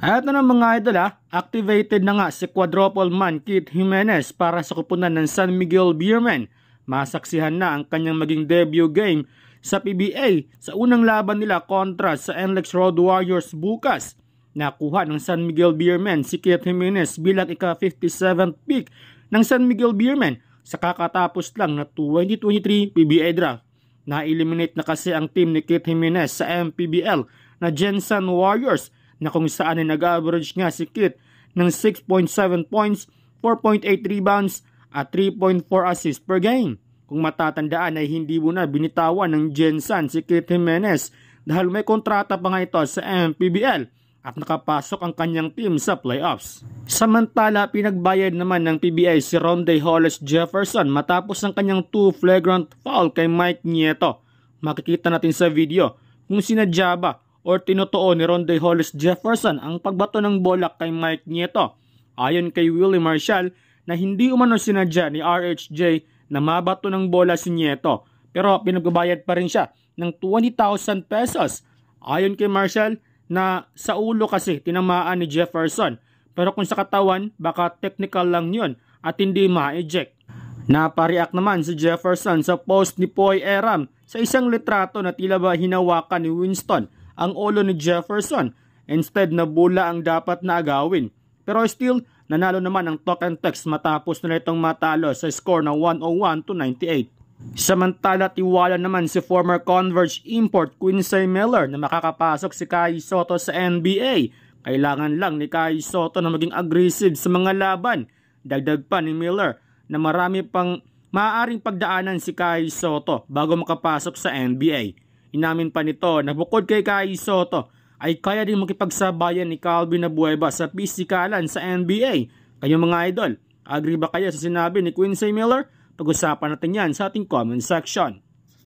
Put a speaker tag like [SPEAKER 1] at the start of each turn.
[SPEAKER 1] At na mga idol activated na nga si quadruple man Keith Jimenez para sa kupunan ng San Miguel Beermen. Masaksihan na ang kanyang maging debut game sa PBA sa unang laban nila kontra sa NLEX Road Warriors bukas. Nakuha ng San Miguel Beermen si Keith Jimenez bilang ika-57th pick ng San Miguel Beermen sa kakatapos lang na 2023 PBA draft. Na-eliminate na kasi ang team ni Keith Jimenez sa MPBL na Gensan Warriors na kung saan ay nag-average nga si Keith ng 6.7 points, 4.8 rebounds at 3.4 assists per game. Kung matatandaan ay hindi muna binitawan ng Gensan si Keith Jimenez dahil may kontrata pa nga ito sa MPBL at nakapasok ang kanyang team sa playoffs. Samantala, pinagbayad naman ng PBA si Ronde Hollis Jefferson matapos ang kanyang 2 flagrant foul kay Mike Nieto. Makikita natin sa video kung sinadya ba o tinotoo ni Ronde Hollis Jefferson ang pagbato ng bola kay Mike Nieto. Ayon kay Willie Marshall na hindi umano sinadya ni RHJ na mabato ng bola si Nieto pero pinagbabayad pa rin siya ng 20,000 pesos. Ayon kay Marshall na sa ulo kasi tinamaan ni Jefferson pero kung sa katawan baka technical lang yun at hindi ma-eject. Napareact naman si Jefferson sa post ni Poy Eram sa isang litrato na tila ba hinawakan ni Winston ang ulo ni Jefferson instead na bola ang dapat na agawin. Pero still, nanalo naman ang talk and text matapos na itong matalo sa score na 101-98. Samantala, tiwala naman si former Converge import Quincy Miller na makakapasok si Kai Sotto sa NBA. Kailangan lang ni Kai Sotto na maging aggressive sa mga laban. Dagdag pa ni Miller na marami pang maaaring pagdaanan si Kai Sotto bago makapasok sa NBA. Inamin pa nito na bukod kay Kai Sotto ay kaya din makipagsabayan ni Calvin Abueva sa pisikalan sa NBA. Kayo mga idol, agree ba kayo sa sinabi ni Quincy Miller? Pag-usapan natin yan sa ating comment section.